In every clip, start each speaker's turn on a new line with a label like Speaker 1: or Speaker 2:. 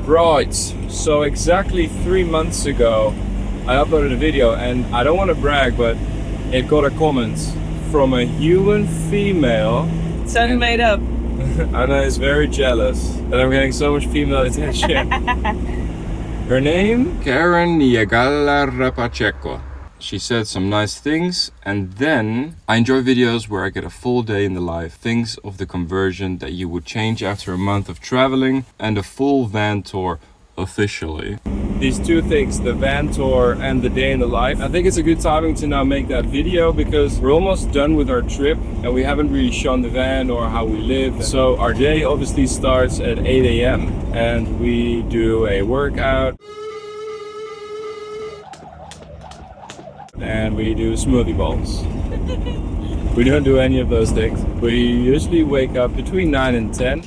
Speaker 1: Right, so exactly 3 months ago, I uploaded a video, and I don't want to brag, but it got a comment from a human female.
Speaker 2: Sounded made up.
Speaker 1: Anna is very jealous that I'm getting so much female attention. Her name? Karen Pacheco. She said some nice things, and then I enjoy videos where I get a full day in the life. Things of the conversion that you would change after a month of traveling, and a full van tour officially. These two things, the van tour and the day in the life. I think it's a good timing to now make that video because we're almost done with our trip and we haven't really shown the van or how we live. So our day obviously starts at 8 a.m. and we do a workout. And we do smoothie bowls. We don't do any of those things. We usually wake up between 9 and 10.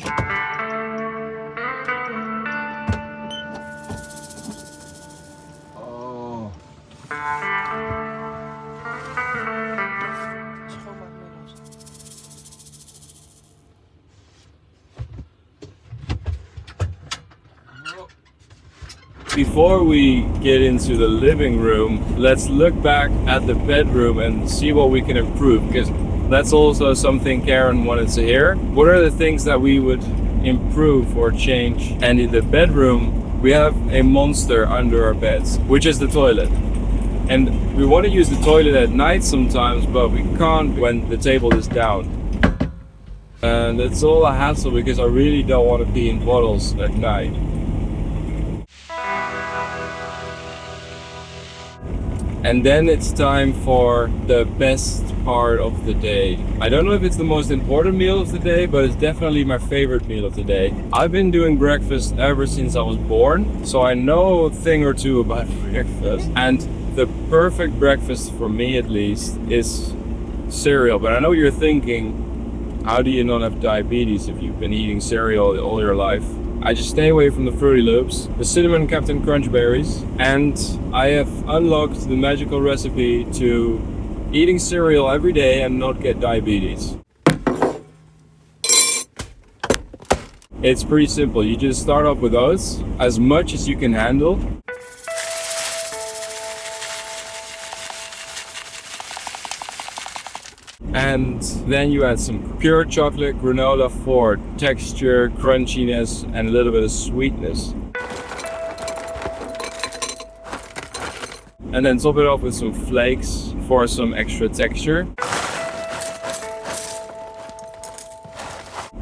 Speaker 1: Oh. Before we get into the living room, let's look back at the bedroom and see what we can improve, because that's also something Karen wanted to hear. What are the things that we would improve or change? And in the bedroom, we have a monster under our beds, which is the toilet. And we want to use the toilet at night sometimes, but we can't when the table is down. And it's all a hassle because I really don't want to pee in bottles at night. And then it's time for the best part of the day. I don't know if it's the most important meal of the day, but it's definitely my favorite meal of the day. I've been doing breakfast ever since I was born, so I know a thing or two about breakfast. And the perfect breakfast, for me at least, is cereal. But I know you're thinking, how do you not have diabetes if you've been eating cereal all your life? I just stay away from the Fruity Loops, the Cinnamon Captain Crunch Berries, and I have unlocked the magical recipe to eating cereal every day and not get diabetes. It's pretty simple. You just start off with oats, as much as you can handle. And then you add some pure chocolate granola for texture, crunchiness, and a little bit of sweetness. And then top it off with some flakes for some extra texture.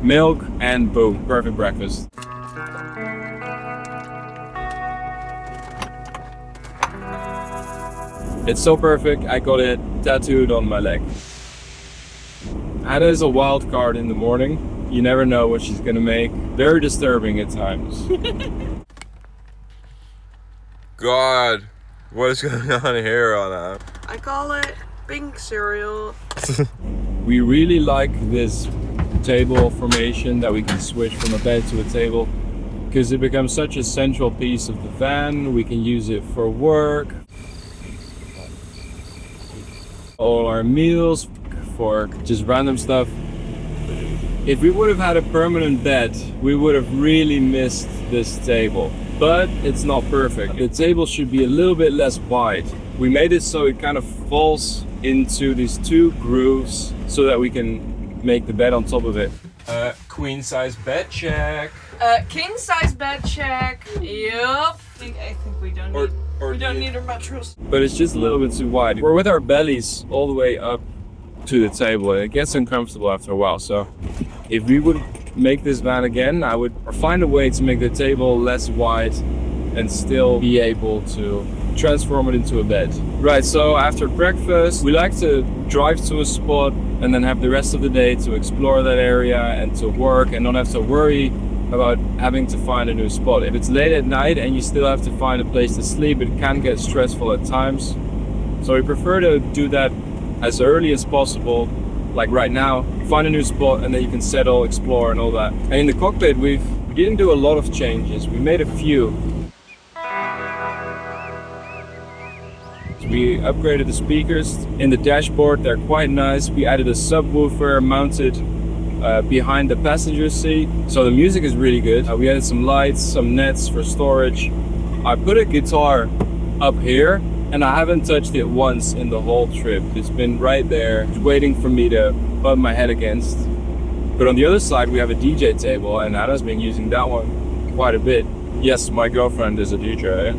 Speaker 1: Milk, and boom, perfect breakfast. It's so perfect, I got it tattooed on my leg. Ada is a wild card in the morning. You never know what she's gonna make. Very disturbing at times.
Speaker 3: God, what is going on here, Anna?
Speaker 2: I call it pink cereal.
Speaker 1: We really like this table formation that we can switch from a bed to a table because it becomes such a central piece of the van. We can use it for work, all our meals, for just random stuff. If we would have had a permanent bed, we would have really missed this table. But it's not perfect. The table should be a little bit less wide. We made it so it kind of falls into these two grooves so that we can make the bed on top of it. Queen size bed check.
Speaker 2: King size bed check. Yup. I think we don't need a mattress.
Speaker 1: But it's just a little bit too wide. We're with our bellies all the way up to the table. It gets uncomfortable after a while. So if we would make this van again, I would find a way to make the table less wide and still be able to transform it into a bed. Right, so after breakfast, we like to drive to a spot and then have the rest of the day to explore that area and to work and not have to worry about having to find a new spot. If it's late at night and you still have to find a place to sleep, it can get stressful at times. So we prefer to do that as early as possible, like right now, find a new spot and then you can settle, explore and all that. And in the cockpit, we didn't do a lot of changes. We made a few. So we upgraded the speakers in the dashboard. They're quite nice. We added a subwoofer mounted behind the passenger seat. So the music is really good. We added some lights, some nets for storage. I put a guitar up here and I haven't touched it once in the whole trip. It's been right there, waiting for me to bump my head against. But on the other side, we have a DJ table, and Anna's been using that one quite a bit. Yes, my girlfriend is a DJ.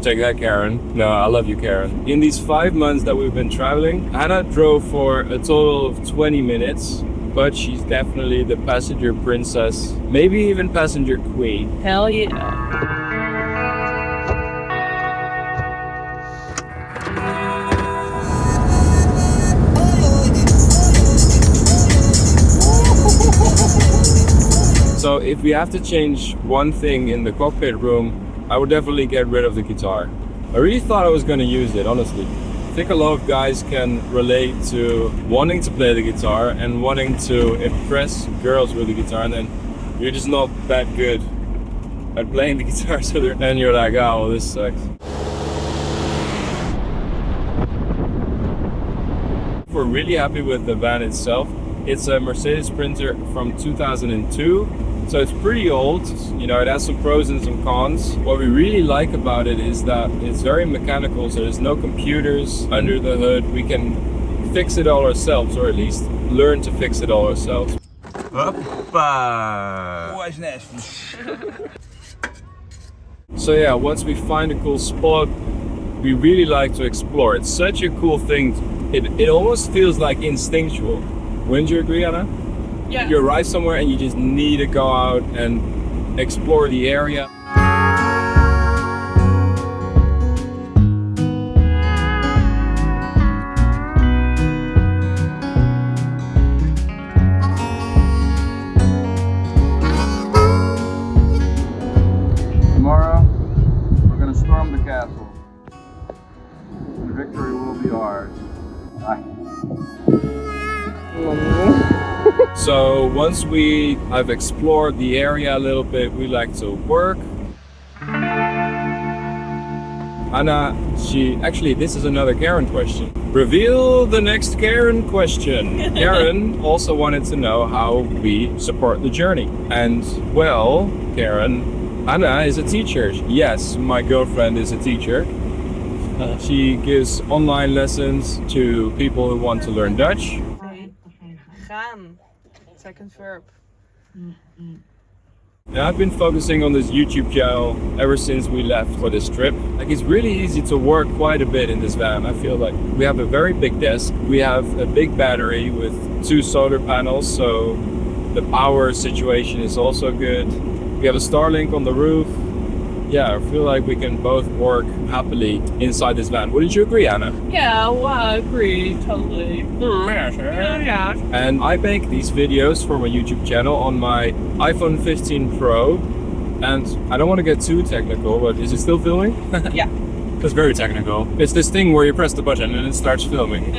Speaker 1: Take that, Karen. No, I love you, Karen. In these 5 months that we've been traveling, Anna drove for a total of 20 minutes, but she's definitely the passenger princess, maybe even passenger queen.
Speaker 2: Hell yeah.
Speaker 1: So if we have to change one thing in the cockpit room, I would definitely get rid of the guitar. I really thought I was going to use it, honestly. I think a lot of guys can relate to wanting to play the guitar and wanting to impress girls with the guitar, and then you're just not that good at playing the guitar, so then you're like, oh, well, this sucks. We're really happy with the van itself. It's a Mercedes Sprinter from 2002. So it's pretty old, you know, it has some pros and some cons. What we really like about it is that it's very mechanical, so there's no computers under the hood. We can fix it all ourselves, or at least learn to fix it all ourselves.
Speaker 3: Hoppa!
Speaker 1: So yeah, once we find a cool spot, we really like to explore. It's such a cool thing. It almost feels like instinctual. Wouldn't you agree, Anna?
Speaker 2: Yeah.
Speaker 1: You arrive somewhere and you just need to go out and explore the area. Tomorrow, we're gonna storm the castle. And victory will be ours. Bye. So once we have explored the area a little bit, we like to work. Anna, this is another Karen question. Reveal the next Karen question. Karen also wanted to know how we support the journey. And well, Karen, Anna is a teacher. Yes, my girlfriend is a teacher. She gives online lessons to people who want to learn Dutch.
Speaker 2: Gaan. Second verb.
Speaker 1: And I've been focusing on this YouTube channel ever since we left for this trip. Like, it's really easy to work quite a bit in this van. I feel like we have a very big desk. We have a big battery with 2 solar panels, so the power situation is also good. We have a Starlink on the roof. Yeah, I feel like we can both work happily inside this van. Wouldn't you agree, Anna?
Speaker 2: Yeah, well, I agree, totally. Yeah.
Speaker 1: And I make these videos for my YouTube channel on my iPhone 15 Pro. And I don't want to get too technical, but is it still filming?
Speaker 2: Yeah.
Speaker 1: That's very technical. It's this thing where you press the button and it starts filming.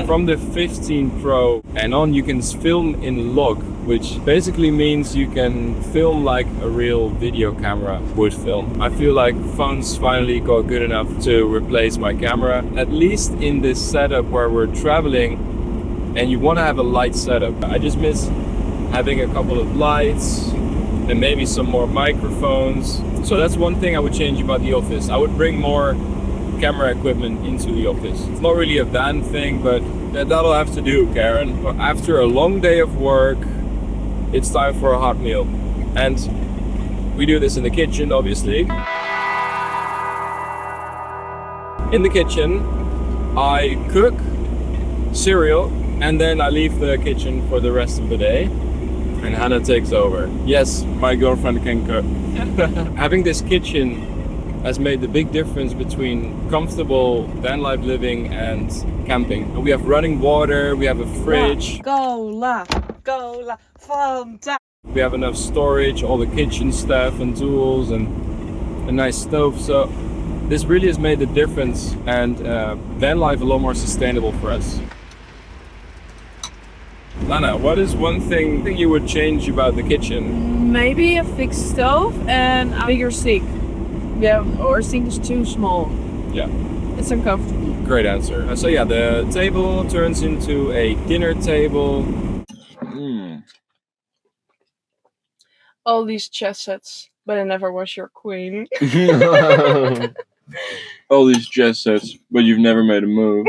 Speaker 1: From the 15 Pro and on, you can film in log, which basically means you can film like a real video camera would film. I feel like phones finally got good enough to replace my camera, at least in this setup where we're traveling and you want to have a light setup. I just miss having a couple of lights and maybe some more microphones. So that's one thing I would change about the office. I would bring more camera equipment into the office. It's not really a van thing, but that'll have to do, Karen. After a long day of work, it's time for a hot meal. And we do this in the kitchen, obviously. In the kitchen, I cook cereal and then I leave the kitchen for the rest of the day. And Hannah takes over. Yes, my girlfriend can cook. Having this kitchen has made the big difference between comfortable van life living and camping. We have running water, we have a fridge.
Speaker 2: Cola, Fanta.
Speaker 1: We have enough storage, all the kitchen stuff and tools, and a nice stove. So this really has made the difference, and van life a lot more sustainable for us. Lana, what is one thing you would change about the kitchen?
Speaker 2: Maybe a fixed stove and a bigger sink. Yeah, our sink is too small.
Speaker 1: Yeah.
Speaker 2: It's uncomfortable.
Speaker 1: Great answer. So yeah, the table turns into a dinner table.
Speaker 2: all these chess sets, but I never was your queen.
Speaker 1: All these chess sets, but you've never made a move.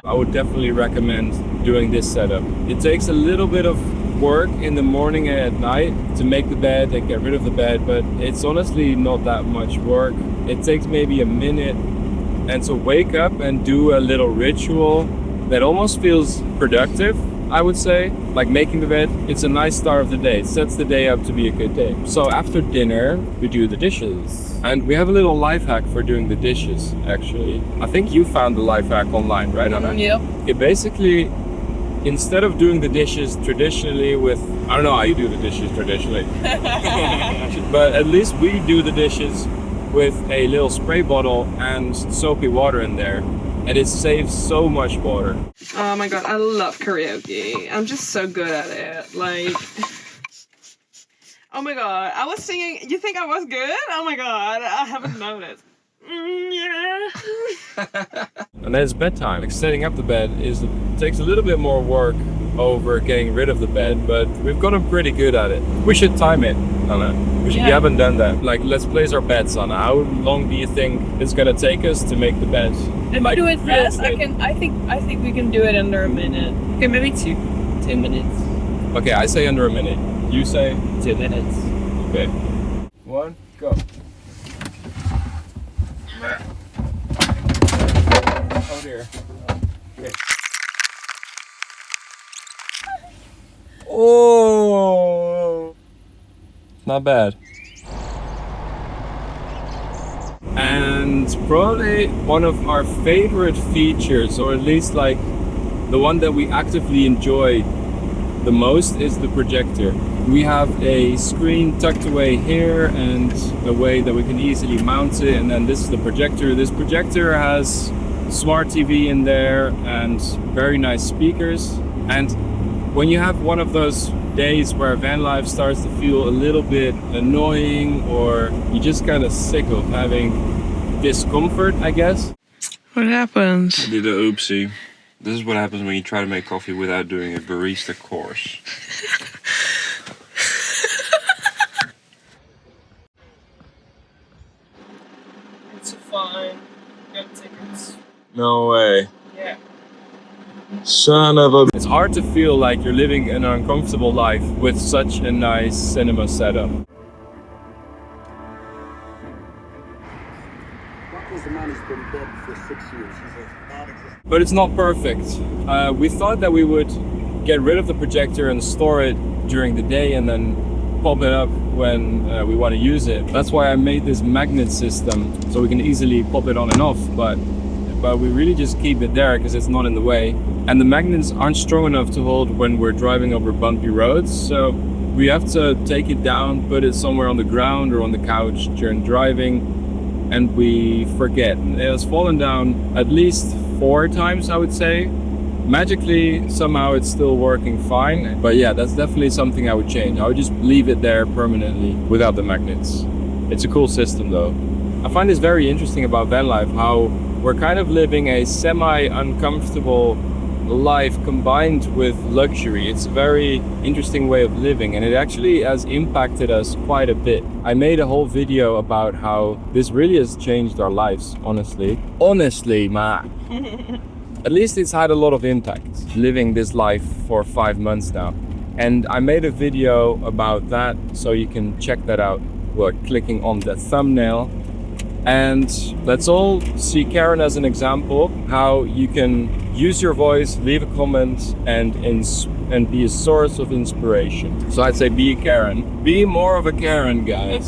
Speaker 1: I would definitely recommend doing this setup. It takes a little bit of work in the morning and at night to make the bed and get rid of the bed, but it's honestly not that much work. It takes maybe a minute, and to wake up and do a little ritual that almost feels productive, I would say, like making the bed. It's a nice start of the day. It sets the day up to be a good day. So after dinner, we do the dishes. And we have a little life hack for doing the dishes, actually. I think you found the life hack online, right, Anna?
Speaker 2: Yep.
Speaker 1: It basically, instead of doing the dishes traditionally with, I don't know how you do the dishes traditionally, but at least we do the dishes with a little spray bottle and soapy water in there. And it saves so much water.
Speaker 2: Oh my god, I love karaoke. I'm just so good at it. Like, oh my god, I was singing. You think I was good? Oh my god, I haven't noticed. Yeah.
Speaker 1: And then it's bedtime. Like setting up the bed takes a little bit more work over getting rid of the bed, but we've gotten pretty good at it. We should time it, Anna. We haven't done that. Like, let's place our beds, Anna. How long do you think it's gonna take us to make the beds?
Speaker 2: If I do it fast, I think we can do it under a minute. Okay, maybe 10 minutes.
Speaker 1: Okay, I say under a minute. You say
Speaker 2: 2 minutes.
Speaker 1: okay. 1, go. Oh dear. Okay. Oh, not bad. And probably one of our favorite features, or at least like the one that we actively enjoy the most, is the projector. We have a screen tucked away here and a way that we can easily mount it, and then this is the projector. This projector has smart TV in there and very nice speakers. And when you have one of those days where van life starts to feel a little bit annoying, or you're just kind of sick of having discomfort, I guess.
Speaker 2: What happened?
Speaker 3: I did a oopsie. This is what happens when you try to make coffee without doing a barista course.
Speaker 2: It's fine. Got tickets.
Speaker 1: No way.
Speaker 2: Yeah.
Speaker 1: Son of a... It's hard to feel like you're living an uncomfortable life with such a nice cinema setup.
Speaker 4: The man has been dead for 6 years. He's a non-existent.
Speaker 1: But it's not perfect. We thought that we would get rid of the projector and store it during the day and then pop it up when we want to use it. That's why I made this magnet system, so we can easily pop it on and off, but we really just keep it there because it's not in the way. And the magnets aren't strong enough to hold when we're driving over bumpy roads, so we have to take it down, put it somewhere on the ground or on the couch during driving, and we forget. It has fallen down at least 4 times, I would say. Magically, somehow it's still working fine. But yeah, that's definitely something I would change. I would just leave it there permanently without the magnets. It's a cool system though. I find this very interesting about van life, how we're kind of living a semi-uncomfortable life combined with luxury. It's a very interesting way of living, and it actually has impacted us quite a bit. I made a whole video about how this really has changed our lives, honestly. Honestly, man. At least it's had a lot of impact, living this life for 5 months now. And I made a video about that, so you can check that out. We're clicking on the thumbnail. And let's all see Karen as an example, how you can use your voice, leave a comment, and be a source of inspiration. So I'd say be a Karen. Be more of a Karen, guys.